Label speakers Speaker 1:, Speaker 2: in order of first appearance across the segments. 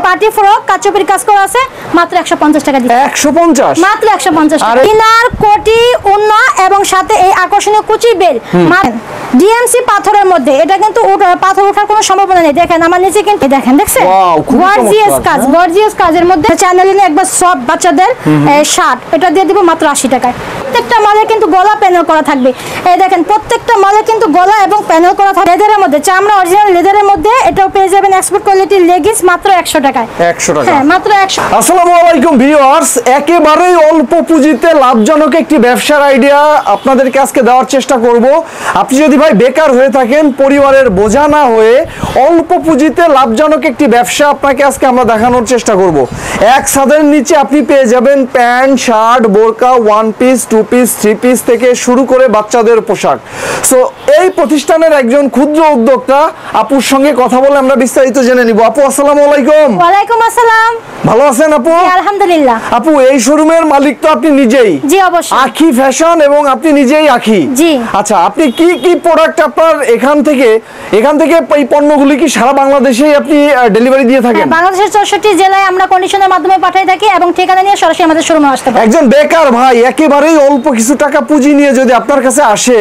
Speaker 1: Party frock কাচুপির কাজ করা আছে মাত্র 150 টাকা দিচ্ছি।
Speaker 2: 150
Speaker 1: মাত্র 150 টাকা। ইনার কোটি ওন্না এবং সাথে এই আকর্ষণীয় কুচি বেল ডিএমসি পাথরের মধ্যে, এটা কিন্তু পাথর ওঠার কোনো সম্ভাবনা নেই। দেখেন আমার নিচে কিন্তু দেখেন, দেখছেন গর্জিয়াস কাজ, গর্জিয়াস কাজের মধ্যে চ্যানেলিনে একবার সফট বাচ্চাদের শার্ট, এটা দিয়ে দিব মাত্র 80 টাকায়। প্রত্যেকটা মালে কিন্তু গলা প্যানেল করা থাকবে। এই দেখেন প্রত্যেকটা মালে কিন্তু গলা এবং প্যানেল করা থাকবে লেদারের মধ্যে, চামড়া অরিজিনাল লেদারের মধ্যে। এটাও পেয়ে যাবেন এক্সপোর্ট কোয়ালিটির লেগিংস মাত্র 100 টাকায়।
Speaker 2: 100 টাকা,
Speaker 1: হ্যাঁ মাত্র 100।
Speaker 2: আসসালামু আলাইকুম ভিউয়ার্স, একেবারেই অল্প পুঁজিতে লাভজনক একটি ব্যবসার আইডিয়া আপনাদেরকে আজকে দেওয়ার চেষ্টা করব। আপনি যদি ভাই বেকার হয়ে থাকেন, পরিবারের বোঝা না হয়ে অল্প পুঁজিতে লাভজনক একটি ব্যবসা আপনাকে আজকে আমরা দেখানোর চেষ্টা করব। এক ছাদের নিচে আপনি পেয়ে যাবেন প্যান্ট, শার্ট, বোরকা, one piece, two piece, three piece থেকে শুরু করে বাচ্চাদের পোশাক। সো এই প্রতিষ্ঠানের একজন ক্ষুদ্র উদ্যোক্তা আপুর সঙ্গে কথা বলে আমরা বিস্তারিত জেনে নিব। আপু আসসালামু আলাইকুম।
Speaker 1: ওয়ালাইকুম আসসালাম।
Speaker 2: ভালো আছেন আপু?
Speaker 1: আলহামদুলিল্লাহ।
Speaker 2: আপু এই শোরুমের মালিক তো আপনি নিজেই?
Speaker 1: জি অবশ্যই।
Speaker 2: আখি ফ্যাশন এবং আপনি নিজেই আখি?
Speaker 1: জি।
Speaker 2: আচ্ছা, আপনি কি কি প্রোডাক্ট আপনার এখান থেকে এই পণ্যগুলি কি সারা বাংলাদেশেই আপনি ডেলিভারি দিয়ে থাকেন?
Speaker 1: বাংলাদেশের 64 জেলায় আমরা কন্ডিশনের মাধ্যমে পাঠিয়ে থাকি এবং ঠিকানা নিয়ে সরাসরি আমাদের শোরুমে আসতে পারে।
Speaker 2: একজন বেকার ভাই একেবারেই অল্প কিছু টাকা পুঁজি নিয়ে যদি আপনার কাছে আসে,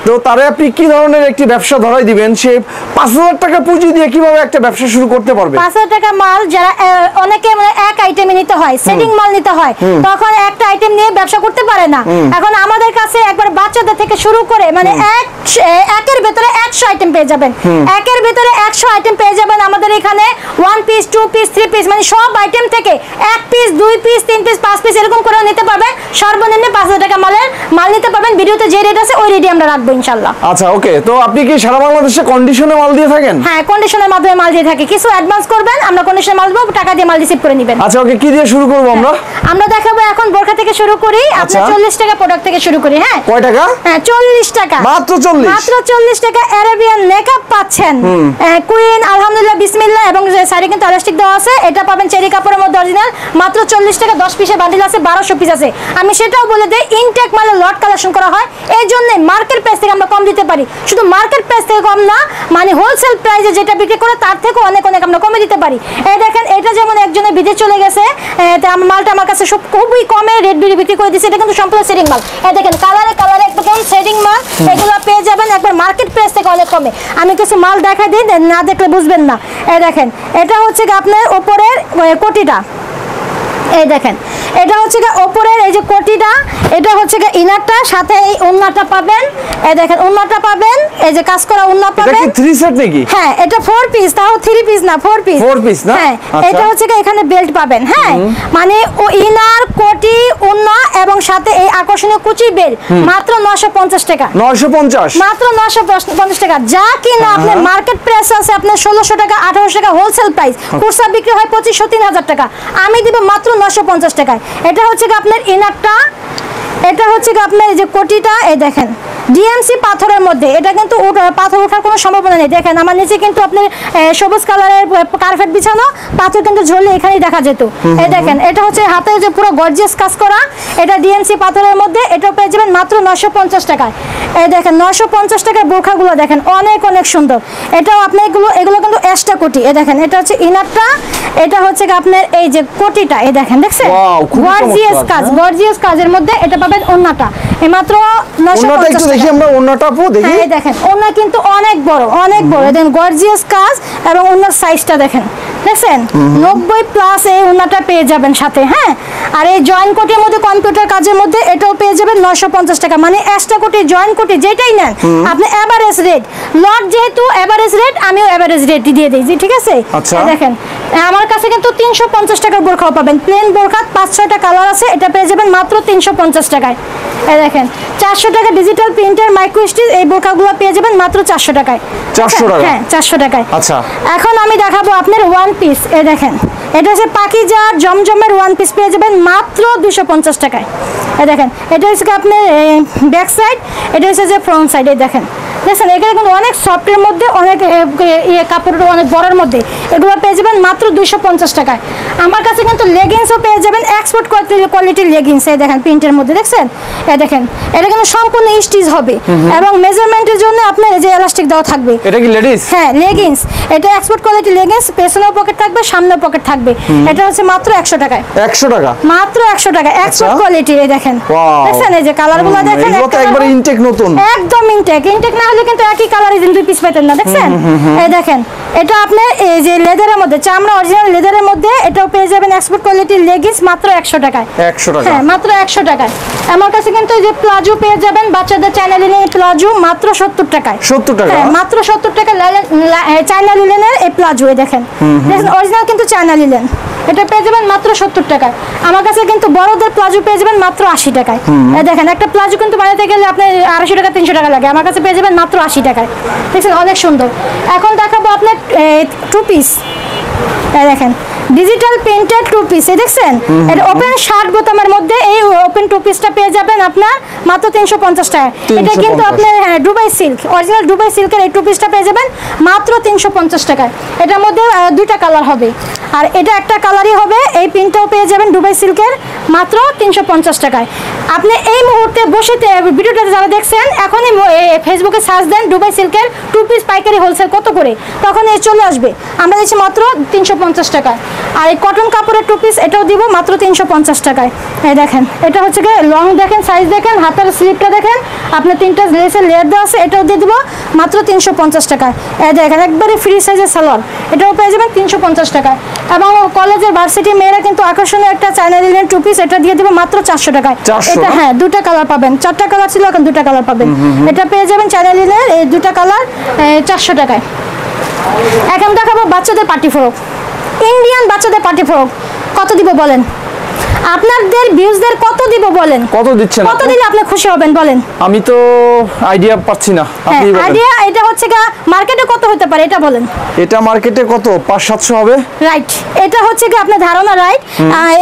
Speaker 2: তো তারে আপনি কি ধরনের একটি ব্যবসা ধরাই দিবেন? সে 5000 টাকা পুঁজি দিয়ে কিভাবে একটা ব্যবসা শুরু করতে পারবে?
Speaker 1: 5000 টাকা মাল যারা অনেকে মানে এক আইটেমে নিতে হয়, সেটিং মাল নিতে হয়, তখন একটা আইটেম নিয়ে ব্যবসা করতে পারে না। এখন আমাদের কাছে একবার বাচ্চাদের থেকে শুরু করে মানে একের ভিতরে 100 আইটেম পেয়ে যাবেন। একের ভিতরে 100 আইটেম পেয়ে যাবেন আমাদের এখানে। One piece, two piece, three piece মানে সব আইটেম থেকে 1 পিস, 2 পিস, 3 পিস, 5 পিস এরকম করে নিতে পারবেন। সর্বনিম্ন 5000 টাকা মাল নিতে পারবেন। ভিডিওতে যে রেট আছে ওই রেটই আমরা রাখবো ইনশাআল্লাহ।
Speaker 2: আচ্ছা ওকে, তো আপনি কি সারা বাংলাদেশে কন্ডিশনে মাল দিয়ে থাকেন?
Speaker 1: হ্যাঁ, কন্ডিশনের মাধ্যমে মাল দিয়ে থাকি। কিছু অ্যাডভান্স করবেন, আমরা কন্ডিশনে মাল দেব, টাকা দিয়ে মাল রিসিভ করে নেবেন।
Speaker 2: আচ্ছা ওকে, কি দিয়ে শুরু করব আমরা?
Speaker 1: আমরা দেখাবো এখন বোরকা থেকে শুরু করি। আপনার 40 টাকা প্রোডাক্ট থেকে শুরু করি। হ্যাঁ,
Speaker 2: কয় টাকা?
Speaker 1: হ্যাঁ 40 টাকা,
Speaker 2: মাত্র 40।
Speaker 1: মাত্র 40 টাকা আরাবিয়ান মেকআপ পাচ্ছেন। কুইন আলহামদুলিল্লাহ বিসমিল্লাহ এবং যে শাড়ি কিন্তু এলাস্টিক দেওয়া আছে, এটা পাবেন চেরি কাপড়ের মধ্যে অরিজিনাল মাত্র 40 টাকা। 10 পিসের বান্ডিল আছে, 1200 পিস আছে। আমি সেটাও বলে দেই, ইনটেক মালে লট কালেকশন করা হয়, এই জন্য মার্কেট প্রাইস থেকে আমরা কম দিতে পারি। শুধু মার্কেট প্রাইস থেকে কম না, মানে হোলসেল প্রাইসে যেটা বিক্রি করে তার থেকে অনেক অনেক আমরা কমে দিতে পারি। এই দেখেন, এটা যেমন একজনের বিদেশ চলে গেছে, মালটা আমার কাছে সব খুবই কমে রেট বিক্রি করে দিচ্ছে। এটা কিন্তু সম্পূর্ণ সেটিং মাল। এই দেখেন কালারে কালারে একদম সেটিং মাল, এগুলো পেয়ে যাবেন একবার মার্কেট প্রাইস থেকে অনেক কমে। আমি কিছু মাল দেখা দিই, না দেখলে বুঝবেন না। এই দেখেন, এটা হচ্ছে আপনার উপরের কোটিটা। এই দেখেন, এটা হচ্ছে ওপরের এই যে কোটিটা, এটা হচ্ছে ইনারটা, সাথে এই ওন্নাটা পাবেন। এই দেখেন ওন্নাটা পাবেন, এই যে কাজ করা ওন্না পাবেন।
Speaker 2: এটা কি 3 সেট নাকি?
Speaker 1: হ্যাঁ, এটা 4 পিস, তাও 3 পিস না, 4 পিস।
Speaker 2: 4 পিস না?
Speaker 1: হ্যাঁ, এটা হচ্ছে এখানে বেল্ট পাবেন। হ্যাঁ, মানে ও ইনার কোটি ওন্না এবং সাথে এই আকর্ষণীয় কুচি বেল্ট মাত্র 950 টাকা।
Speaker 2: 950
Speaker 1: মাত্র 950 টাকা। যা কিনা আপনার মার্কেট প্রাইস আছে আপনার 1600 টাকা, 1800 টাকা হোলসেল প্রাইস। খুচরা বিক্রি হয় 2500-3000 টাকা। আমি দিব মাত্র 950 টাকায়। এটা হচ্ছে আপনার ইনারটা, এটা হচ্ছে আপনার এই যে কোটিটা। এই দেখেন ডিএমসি পাথরের মধ্যে, এটা কিন্তু পাথর ওঠার কোনো সম্ভাবনা নেই। দেখেন আমার নিচে কিন্তু আপনার সবুজ কালারের কার্পেট বিছানো, পাথর কিন্তু ঝরলে এখানেই দেখা যেত। এই দেখেন, এটা হচ্ছে হাতে যে পুরো গর্জিয়াস কাজ করা, এটা ডিএমসি পাথরের মধ্যে, এটা পেয়ে যাবেন মাত্র 950 টাকায়। এই দেখেন 950 টাকার বোরখাগুলো দেখেন অনেক অনেক সুন্দর। এটাও আপনার এগুলো কিন্তু এক্সট্রা কোটি। এই দেখেন, এটা হচ্ছে ইনারটা, এটা হচ্ছে আপনার এই যে কোটিটা। এই দেখেন, দেখছেন গর্জিয়াস কাজ, গর্জিয়াস কাজের মধ্যে এটা পাবেন ওন্নাটা মাত্র 950 টাকা।
Speaker 2: দেখি আমরা ওন্নাটা আপু দেখি।
Speaker 1: এই দেখেন ওন্না কিন্তু অনেক বড়, অনেক বড়। দেন গর্জিয়াস কাজ এবং ওন্নার সাইজটা দেখেন, দেখছেন 90 প্লাস এই ওন্নাটা পেয়ে যাবেন সাথে। হ্যাঁ, আর এই জয়েন্ট কোটির মধ্যে কম্পিউটার কাজের মধ্যে এটাও পেয়ে যাবেন 950 টাকা। মানে এক্সট্রা কোটি, জয়েন্ট কোটি যেটাই নেন আপনি এভারেজ রেট, লট যেহেতু এভারেজ রেট, আমিও এভারেজ রেট দিয়ে দিয়েছি, ঠিক আছে? দেখেন আমার কাছে কিন্তু 350 টাকার বোরখাও পাবেন। প্লেন বোরখা 5-6টা কালার আছে, এটা পেয়ে যাবেন মাত্র 350 টাকায়। এই দেখেন 400 টাকা ডিজিটাল প্রিন্টের মাইক্রো স্টিচ, এই বোরখাগুলো পেয়ে যাবেন মাত্র 400 টাকায়।
Speaker 2: 400 টাকা?
Speaker 1: হ্যাঁ 400 টাকায়।
Speaker 2: আচ্ছা,
Speaker 1: এখন আমি দেখাবো আপনার ওয়ান পিস। এই দেখেন এটা হচ্ছে পাকিজার জমজমের ওয়ান পিস পেয়ে যাবেন মাত্র 250 টাকায়। এই দেখেন এটা হচ্ছে আপনার ব্যাক সাইড, এটা হচ্ছে যে ফ্রন্ট সাইড। এই দেখেন দেখছেন এখানে কিন্তু অনেক সফটের মধ্যে অনেক কাপড়ের অনেক বড়ের মধ্যে, এগুলো পেয়ে যাবেন মাত্র 250 টাকায়। আমার কাছে কিন্তু লেগিংসও পেয়ে যাবেন এক্সপোর্ট কোয়ালিটির লেগিংস। এই দেখেন প্রিন্টের মধ্যে দেখছেন, এই দেখেন এটা কিন্তু সম্পূর্ণ স্টিচ হবে এবং মেজারমেন্টের জন্য আপনার এই যে এলাস্টিক দেওয়া থাকবে।
Speaker 2: এটা কি লেডিস?
Speaker 1: হ্যাঁ লেগিংস, এটা এক্সপোর্ট কোয়ালিটি লেগিংস, পেছনেও পকেট থাকবে সামনেও পকেট থাকবে। এটা হচ্ছে মাত্র 100 টাকায়।
Speaker 2: 100 টাকা
Speaker 1: মাত্র 100 টাকা এক্সপোর্ট কোয়ালিটি। এই দেখেন দেখছেন এই যে কালারগুলো দেখেন
Speaker 2: এগুলো তো একবারে ইনটেক নতুন,
Speaker 1: একদম ইনটেক না হলে কিন্তু একই কালারে দুই পিস পেতেন না। দেখছেন এই দেখেন এটা আপনি এই যে লেদারের মধ্যে চামড়া অরিজিনাল লেদারের মধ্যে এটাও পেয়ে যাবেন এক্সপোর্ট কোয়ালিটির লেগিংস মাত্র 100 টাকায়।
Speaker 2: 100 টাকা?
Speaker 1: হ্যাঁ মাত্র 100 টাকায়। আমার কাছে কিন্তু এই যে প্লাজো পেয়ে যাবেন বাচ্চাদের চায়না লিনেন প্লাজো মাত্র 70 টাকায়।
Speaker 2: 70 টাকা?
Speaker 1: হ্যাঁ মাত্র 70 টাকা চায়না লিনেনের এই প্লাজো। এই দেখেন অরিজিনাল কিন্তু চায়না লিনেন, এটা পেয়ে যাবেন মাত্র 70 টাকায়। আমার কাছে কিন্তু বড়দের প্লাজো পেয়ে যাবেন মাত্র 80 টাকায়। এই দেখেন একটা প্লাজো কিন্তু বানাতে গেলে আপনার 250 টাকা 300 টাকা লাগে, আমার কাছে পেয়ে যাবেন মাত্র 80 টাকায়। দেখছেন অনেক সুন্দর। এখন দেখাবো আপনার টু পিস। এই দেখেন ডিজিটাল প্রিন্টেড টু পিস। এই দেখছেন এটা ওপেন শার্ট বোতামের মধ্যে এই ওপেন টু পিসটা পেয়ে যাবেন আপনার মাত্র 350 টাকা। এটা কিন্তু আপনার দুবাই সিল্ক অরিজিনাল দুবাই সিল্কের এই টু পিসটা পেয়ে যাবেন মাত্র 350 টাকায়। এটার মধ্যে দুইটা কালার হবে আর এটা একটা কালারই হবে। এই প্রিন্টটাও পেয়ে যাবেন দুবাই সিল্কের মাত্র 350 টাকায়। আপনি এই মুহূর্তে বসে ভিডিওটা যারা দেখছেন এখনই ফেসবুকে সার্চ দেন দুবাই সিল্কের টু পিস পাইকারি হোলসেল কত করে, তখন চলে আসবে। আমরা দিচ্ছি মাত্র 350 টাকায়। আর এই কটন কাপড়ের টু পিস এটাও দিব মাত্র 350 টাকায়। এই দেখেন এটা হচ্ছে গিয়ে লং দেখেন, সাইজ দেখেন, হাতের স্লিপটা দেখেন, আপনার 3টা লেসের লেয়ার দেওয়া আছে, এটাও দিয়ে দিব মাত্র 350 টাকায়। এই দেখেন একবারে ফ্রি সাইজের সালোয়ার, এটাও পেয়ে যাবেন 350 টাকায়। এবং কলেজের ভার্সিটি মেয়েরা কিন্তু আকর্ষণীয় একটা চায়না লিনেন টু পিস, এটা দিয়ে দিব মাত্র 400 টাকায়। এটা হ্যাঁ দুটা কালার পাবেন, 4টা কালার ছিল এখন 2টা কালার পাবেন। এটা পেয়ে যাবেন চায়না লিনেন এই 2টা কালার 400 টাকায়। এখন দেখাবো বাচ্চাদের পার্টি ফ্রক, ইন্ডিয়ান বাচ্চাদের পার্টি ফ্রক। কত দিব বলেন? আপনাদের ভিউজদের কত দিব বলেন?
Speaker 2: কত দিচ্ছেন?
Speaker 1: কত দিলে আপনি খুশি হবেন বলেন?
Speaker 2: আমি তো আইডিয়া পাচ্ছি না, আপনি বলেন।
Speaker 1: আইডিয়া এটা হচ্ছে মার্কেটে কত হতে পারে এটা বলেন?
Speaker 2: এটা মার্কেটে কত 500-700 হবে।
Speaker 1: রাইট, এটা হচ্ছে কি আপনার ধারণা রাইট।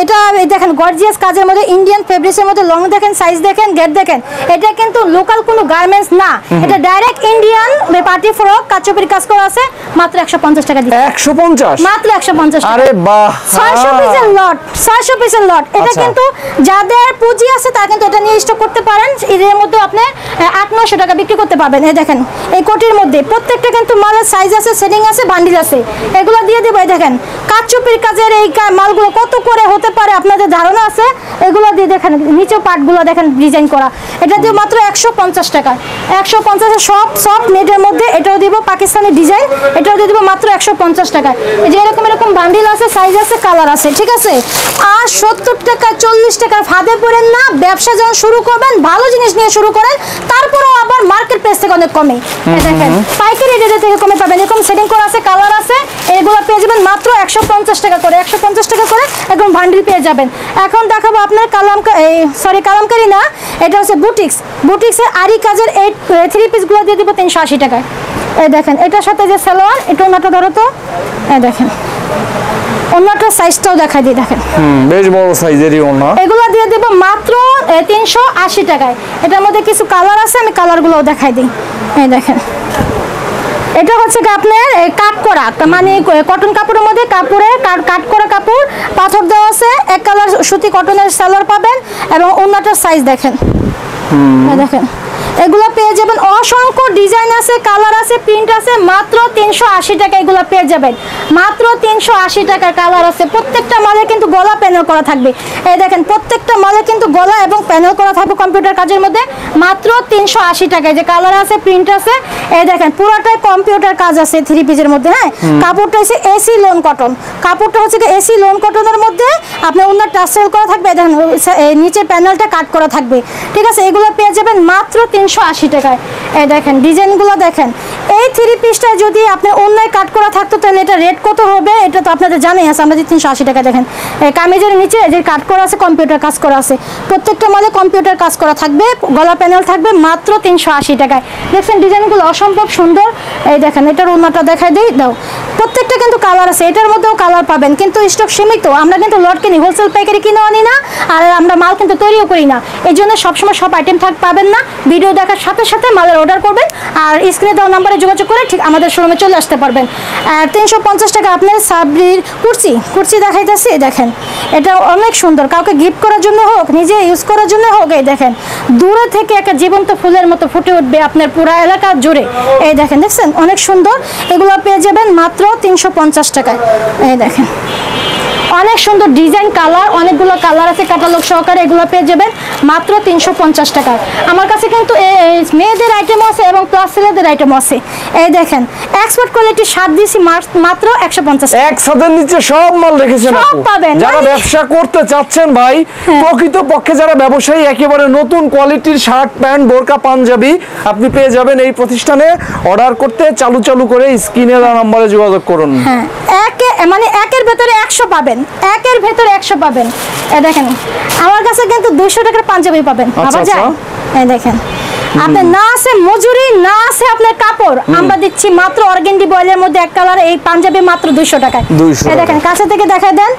Speaker 1: এটা দেখেন গর্জিয়াস কাজের মধ্যে ইন্ডিয়ান ফেব্রিক্সের মধ্যে লং দেখেন, সাইজ দেখেন, গেট দেখেন। এটা কিন্তু লোকাল কোনো গার্মেন্টস না, এটা ডাইরেক্ট ইন্ডিয়ান পার্টি ফ্রক কাচুপির কাজ করা আছে মাত্র 150 টাকা দিচ্ছি।
Speaker 2: 150?
Speaker 1: মাত্র 150 টাকা।
Speaker 2: আরে বাহ,
Speaker 1: 600 পিসের লট, 600 পিসের লট। এটা কিন্তু যাদের পুঁজি আছে তারা কিন্তু এটা নিয়ে স্টক করতে পারেন। এর মধ্যে আপনি 800-900 টাকা বিক্রি করতে পারবেন। এই দেখেন এই কোটির মধ্যে প্রত্যেকটা কিন্তু মালের সাইজ আছে, সেটিং আছে, বান্ডিল আছে, এগুলো দিয়ে দেবো। এই দেখেন কাচুপির কাজের এই মালগুলো কত করে হতে পারে আপনাদের ধারণা আছে? এগুলো দিয়ে দেখেন নিচেও পার্টগুলো দেখেন ডিজাইন করা, এটা দিয়ে মাত্র 150 টাকা। 150 সব নেটের মধ্যে এটাও দিব পাকিস্তানি ডিজাইন, এটাও দিয়ে দিব মাত্র 150 টাকায়। এই যে এরকম বান্ডিল আছে, সাইজ আছে, কালার আছে, ঠিক আছে। আর 70 টাকা 40 টাকার ফাঁদে পড়েন না। ব্যবসা যখন শুরু করবেন ভালো জিনিস নিয়ে শুরু করেন, তারপরেও আবার মার্কেট প্রাইস থেকে অনেক কমে। দেখেন পাইকারি রেটে থেকে কমে পাবেন। এরকম সেটিং করা আছে, কালার আছে, এগুলো পেয়ে যাবেন মাত্র 150 টাকা করে। 150 টাকা করে একদম বান্ডিল পেয়ে যাবেন। এখন দেখাবো আপনার কালামকারি না, এটা হচ্ছে বুটিক্সের আরি কাজের এই 3 পিসগুলো দিয়ে দিব 380 টাকায়। এই দেখেন এটার সাথে যে সালোয়ার, এটা ওনাটা ধরো তো, এই দেখেন ওনাটার সাইজটাও দেখাই দিই, দেখেন
Speaker 2: বেশ বড় সাইজেরই ওনা।
Speaker 1: এগুলো দিয়ে দেব মাত্র 380 টাকায়। এটার মধ্যে কিছু কালার আছে, আমি কালারগুলোও দেখাই দিই। এই দেখেন এটা হচ্ছে আপনার কাট করা, মানে কটন কাপড়ের মধ্যে কাট করা কাপড়, পাথর দেওয়া আছে, এক কালার সুতি কটনের সালোয়ার পাবেন এবং ওনাটার সাইজ দেখেন। দেখেন এগুলো পেয়ে যাবেন, অসংখ্য ডিজাইন আছে, কালার আছে, প্রিন্ট আছে, মাত্র 380 টাকা এগুলো পেয়ে যাবেন। মাত্র 380 টাকার কালার আছে। প্রত্যেকটা মালে কিন্তু গলা প্যানেল করা থাকবে। এই দেখেন প্রত্যেকটা মালে কিন্তু গলা এবং প্যানেল করা থাকবে কম্পিউটার কাজের মধ্যে, মাত্র 380 টাকায়। যে কালার আছে, প্রিন্ট আছে, এই দেখেন পুরোটাই কম্পিউটার কাজ আছে 3 পিসের মধ্যে। হ্যাঁ কাপড়টা হচ্ছে এসি লোন কটন, কাপড়টা হচ্ছে এসি লোন কটনের মধ্যে আপনার অন্য টাসেল করা থাকবে, দেখেন নিচে প্যানেলটা কাট করা থাকবে, ঠিক আছে। এগুলো পেয়ে যাবেন মাত্র 380 টাকায়। এই দেখেন ডিজাইনগুলো দেখেন। এই থ্রি পিসটা যদি আপনার অন্যায় কাট করা থাকতো তাহলে এটা রেট কত হবে এটা তো আপনাদের জানাই আছে। আমরা যে 380 টাকা দেখেন এই কামিজের নিচে যে কাট করা আছে কম্পিউটার কাজ করা আছে, প্রত্যেকটা মালে কম্পিউটার কাজ করা থাকবে, গলা প্যানেল থাকবে মাত্র 380 টাকায়। দেখছেন ডিজাইনগুলো অসম্ভব সুন্দর। এই দেখেন এটার ওন্নাটা দেখাই দিই দাও, প্রত্যেকটা কিন্তু কালার আছে, এটার মধ্যেও কালার পাবেন কিন্তু স্টক সীমিত। আমরা কিন্তু লট কিনি, হোলসেল পাইকারি কিনে আনি না, আর আমরা মাল কিন্তু তৈরিও করি না, এই জন্য সবসময় সব আইটেম পাবেন না। ভিডিও দেখার সাথে সাথে মালের অর্ডার করবেন আর স্ক্রিনে দেওয়া নাম্বারে যোগাযোগ করে ঠিক আমাদের শোরুমে চলে আসতে পারবেন। আর 350 টাকা আপনার সাবরির কুর্সি দেখাইতেছি। দেখেন এটা অনেক সুন্দর, কাউকে গিফট করার জন্য হোক, নিজে ইউজ করার জন্য হোক। এই দেখেন দূরে থেকে একটা জীবন্ত ফুলের মতো ফুটে উঠবে আপনার পুরো এলাকা জুড়ে। এই দেখেন দেখছেন অনেক সুন্দর, এগুলো পেয়ে যাবেন মাত্র 350 টাকায়। এই দেখেন অনেক সুন্দর ডিজাইন, কালার অনেকগুলো কালার আছে ক্যাটালগ সহকারে, এগুলো পেয়ে যাবেন মাত্র 350 টাকায়। আমার কাছে কিন্তু মেয়েদের আইটেমও আছে এবং প্লাস ছেলেদের আইটেমও আছে। এই দেখেন এক্সপোর্ট কোয়ালিটি শার্ট দিছি মাত্র 150 টাকা।
Speaker 2: এক ছাদের নিচে সব মাল রেখেছেন আপু। যারা ব্যবসা করতে চাচ্ছেন ভাই, প্রকৃত পক্ষে যারা ব্যবসায়ী, একেবারে নতুন কোয়ালিটির শার্ট প্যান্ট বোরকা পাঞ্জাবি আপনি পেয়ে যাবেন এই প্রতিষ্ঠানে। অর্ডার করতে চালু করে স্ক্রিনে দেওয়া নম্বরে যোগাযোগ করুন।
Speaker 1: হ্যাঁ মানে একের ভেতরে 100 পাবেন, একের ভেতরে 100 পাবেন। এই দেখেন আমার কাছে কিন্তু 200 টাকার পাঞ্জাবি পাবেন, ভাবা যায়? এই দেখেন আপনার না আছে মজুরি, না আছে আপনার কাপড়, আমরা দিচ্ছি মাত্র অর্গেন্ডি বয়েলের মধ্যে এক কালার এই পাঞ্জাবি মাত্র 200 টাকায়। এই দেখেন কাছে থেকে দেখায় দেন,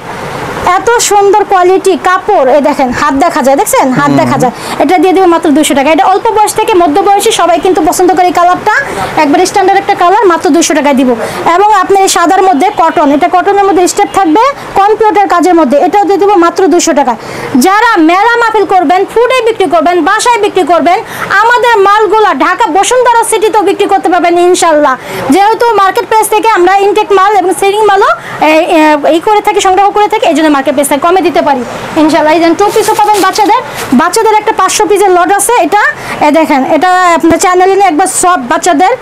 Speaker 1: এত সুন্দর কোয়ালিটি কাপড়। এই দেখেন হাত দেখা যায়, দেখছেন হাত দেখা যায়। এটা দিয়ে দেবো মাত্র 200 টাকা। এটা অল্প বয়স থেকে মধ্য বয়সী সবাই কিন্তু পছন্দ করে এই কালারটা, একবার স্ট্যান্ডার্ড একটা কালার, মাত্র 200 টাকায় দিব। এবং আপনি এই সাদার মধ্যে কটন, এটা কটনের মধ্যে স্টেপ থাকবে কম্পিউটার কাজের মধ্যে, এটাও দিয়ে দেবো মাত্র 200 টাকা। যারা মেলা মাহফিল করবেন, ফুডে বিক্রি করবেন, বাসায় বিক্রি করবেন, আমাদের মালগুলা ঢাকা বসুন্ধরা সিটিতেও বিক্রি করতে পারবেন ইনশাল্লাহ। যেহেতু মার্কেট প্লেস থেকে আমরা ইনটেক মাল এবং সেলিং মালও এই করে থাকি, সংগ্রহ করে থাকি, এই জন্য মার্কেট প্লেসে কমে দিতে পারি ইনশাল্লাহ। এই যেন 2 পিসও পাবেন বাচ্চাদের একটা 500 পিসের লট আছে। এটা দেখেন এটা আপনার চ্যানেলে নিয়ে একবার সব বাচ্চাদের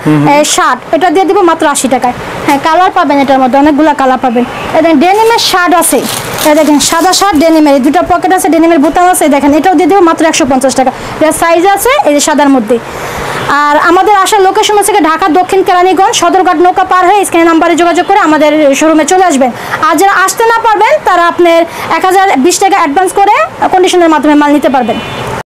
Speaker 1: শার্ট, এটা দিয়ে দিব মাত্র 80 টাকায়। হ্যাঁ কালার পাবেন, এটার মধ্যে অনেকগুলো কালার পাবেন। এই দেখেন ডেনিমের শার্ট আছে, এই দেখেন সাদা শার্ট ডেনিমের, দুটো পকেট আছে, ডেনিমের বোতাম আছে। দেখেন এটাও দিয়ে দিব মাত্র 150 টাকা। এর সাইজ আছে এই যে সাদার মধ্যে। আর আমাদের আসার লোকেশন হচ্ছে ঢাকা দক্ষিণ কেরানীগঞ্জ সদরঘাট নৌকা পার হয়ে স্ক্রিনে নাম্বারে যোগাযোগ করে আমাদের শোরুমে চলে আসবেন। আর যারা আসতে না পারবেন তারা আপনার 1020 টাকা অ্যাডভান্স করে কন্ডিশনের মাধ্যমে মাল নিতে পারবেন।